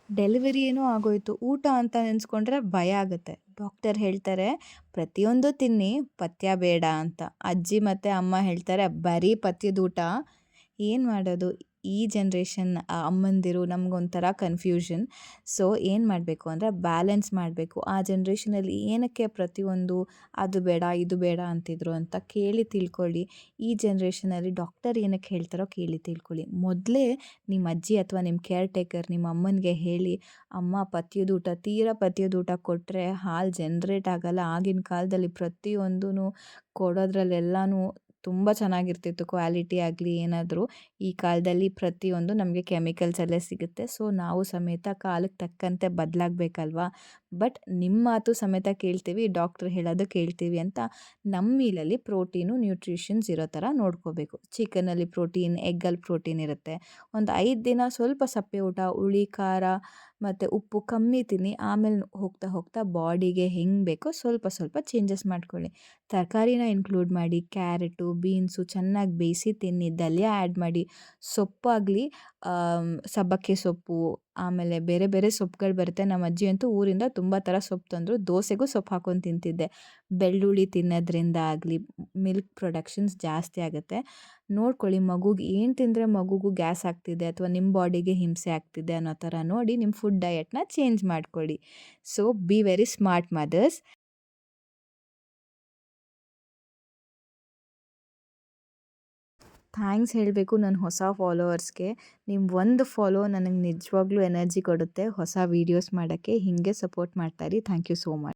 Delivery ಏನೋ ಆಗೋಯ್ತು. ಊಟ ಅಂತ ನೆನೆಸ್ಕೊಂಡ್ರೆ ಭಯ ಆಗುತ್ತೆ. ಡಾಕ್ಟರ್ ಹೇಳ್ತಾರೆ, "ಪ್ರತಿಯೊಂದು ತಿನ್ನಿ, ಪಥ್ಯ ಬೇಡ" ಅಂತ. ಅಜ್ಜಿ ಮತ್ತು ಅಮ್ಮ ಹೇಳ್ತಾರೆ, "ಬರೀ ಪಥ್ಯದೂಟ." ಏನು ಮಾಡೋದು? ಈ ಜನ್ರೇಷನ್ ಅಮ್ಮಂದಿರು ನಮಗೊಂಥರ ಕನ್ಫ್ಯೂಷನ್. ಸೊ ಏನು ಮಾಡಬೇಕು ಅಂದರೆ ಬ್ಯಾಲೆನ್ಸ್ ಮಾಡಬೇಕು. ಆ ಜನ್ರೇಷನಲ್ಲಿ ಏನಕ್ಕೆ ಪ್ರತಿಯೊಂದು ಅದು ಬೇಡ, ಇದು ಬೇಡ ಅಂತಿದ್ರು ಅಂತ ಕೇಳಿ ತಿಳ್ಕೊಳ್ಳಿ. ಈ ಜನ್ರೇಷನಲ್ಲಿ ಡಾಕ್ಟರ್ ಏನಕ್ಕೆ ಹೇಳ್ತಾರೋ ಕೇಳಿ ತಿಳ್ಕೊಳ್ಳಿ. ಮೊದಲೇ ನಿಮ್ಮ ಅಜ್ಜಿ ಅಥವಾ ನಿಮ್ಮ ಕೇರ್ ಟೇಕರ್ ನಿಮ್ಮ ಅಮ್ಮನಿಗೆ ಹೇಳಿ, "ಅಮ್ಮ ಪಥ್ಯದೂಟ ತೀರಾ ಪಥ್ಯದೂಟ ಕೊಟ್ಟರೆ ಹಾಲು ಜನ್ರೇಟ್ ಆಗಲ್ಲ." ಆಗಿನ ಕಾಲದಲ್ಲಿ ಪ್ರತಿಯೊಂದೂ ಕೊಡೋದ್ರಲ್ಲೆಲ್ಲನೂ ತುಂಬ ಚೆನ್ನಾಗಿರ್ತಿತ್ತು, ಕ್ವಾಲಿಟಿ ಆಗಲಿ ಏನಾದರೂ. ಈ ಕಾಲದಲ್ಲಿ ಪ್ರತಿಯೊಂದು ನಮಗೆ ಕೆಮಿಕಲ್ಸಲ್ಲೇ ಸಿಗುತ್ತೆ. ಸೊ ನಾವು ಸಮೇತ ಕಾಲಕ್ಕೆ ತಕ್ಕಂತೆ ಬದಲಾಗಬೇಕಲ್ವಾ? ಬಟ್ ನಿಮ್ಮ ಮಾತು ಸಮೇತ ಕೇಳ್ತೀವಿ, ಡಾಕ್ಟ್ರ್ ಹೇಳೋದು ಕೇಳ್ತೀವಿ ಅಂತ ನಮ್ಮ ಮೀಲಲ್ಲಿ ಪ್ರೋಟೀನು, ನ್ಯೂಟ್ರಿಷನ್ಸ್ ಇರೋ ಥರ ನೋಡ್ಕೋಬೇಕು. ಚಿಕನಲ್ಲಿ ಪ್ರೋಟೀನ್, ಎಗ್ಗಲ್ಲಿ ಪ್ರೋಟೀನ್ ಇರುತ್ತೆ. ಒಂದು 5 ದಿನ ಸ್ವಲ್ಪ ಸಪ್ಪೆ ಊಟ, ಹುಳಿ, ಖಾರ ಮತ್ತು ಉಪ್ಪು ಕಮ್ಮಿ ತಿನ್ನಿ. ಆಮೇಲೆ ಹೋಗ್ತಾ ಹೋಗ್ತಾ ಬಾಡಿಗೆ ಹೆಂಗೆ ಬೇಕೋ ಸ್ವಲ್ಪ ಸ್ವಲ್ಪ ಚೇಂಜಸ್ ಮಾಡ್ಕೊಳ್ಳಿ. ತರಕಾರಿನ ಇನ್ಕ್ಲೂಡ್ ಮಾಡಿ. ಕ್ಯಾರೆಟು, ಬೀನ್ಸು ಚೆನ್ನಾಗಿ ಬೇಯಿಸಿ ತಿನ್ನಿ. ದಲಿಯ ಆ್ಯಡ್ ಮಾಡಿ. ಸೊಪ್ಪಾಗಲಿ, ಸಬ್ಬಕ್ಕಿ ಸೊಪ್ಪು, ಆಮೇಲೆ ಬೇರೆ ಬೇರೆ ಸೊಪ್ಪುಗಳು ಬರುತ್ತೆ. ನಮ್ಮ ಅಜ್ಜಿ ಅಂತೂ ಊರಿಂದ ತುಂಬ ಥರ ಸೊಪ್ಪು ತಂದರು. ದೋಸೆಗೂ ಸೊಪ್ಪು ಹಾಕ್ಕೊಂಡು ತಿಂತಿದ್ದೆ. ಬೆಳ್ಳುಳ್ಳಿ ತಿನ್ನೋದ್ರಿಂದ ಆಗಲಿ ಮಿಲ್ಕ್ ಪ್ರೊಡಕ್ಷನ್ಸ್ ಜಾಸ್ತಿ ಆಗುತ್ತೆ. ನೋಡ್ಕೊಳ್ಳಿ, ಮಗುಗೆ ಏನು ತಿಂದರೆ ಮಗುಗೂ ಗ್ಯಾಸ್ ಆಗ್ತಿದೆ ಅಥವಾ ನಿಮ್ಮ ಬಾಡಿಗೆ ಹಿಂಸೆ ಆಗ್ತಿದೆ ಅನ್ನೋ ಥರ ನೋಡಿ ನಿಮ್ಮ ಫುಡ್ ಡಯಟ್ನ ಚೇಂಜ್ ಮಾಡ್ಕೊಳ್ಳಿ. So be very smart mothers. Thanks ಹೇಳಬೇಕು ನನ್ನ ಹೊಸ ಫಾಲೋವರ್ಸ್ಗೆ. ನಿಮ್ಮ ಒಂದು ಫಾಲೋ ನನಗೆ ನಿಜವಾಗ್ಲೂ ಎನರ್ಜಿ ಕೊಡುತ್ತೆ ಹೊಸ ವೀಡಿಯೋಸ್ ಮಾಡೋಕ್ಕೆ. ಹೀಗೆ ಸಪೋರ್ಟ್ ಮಾಡ್ತಾಯಿರಿ. Thank you so much.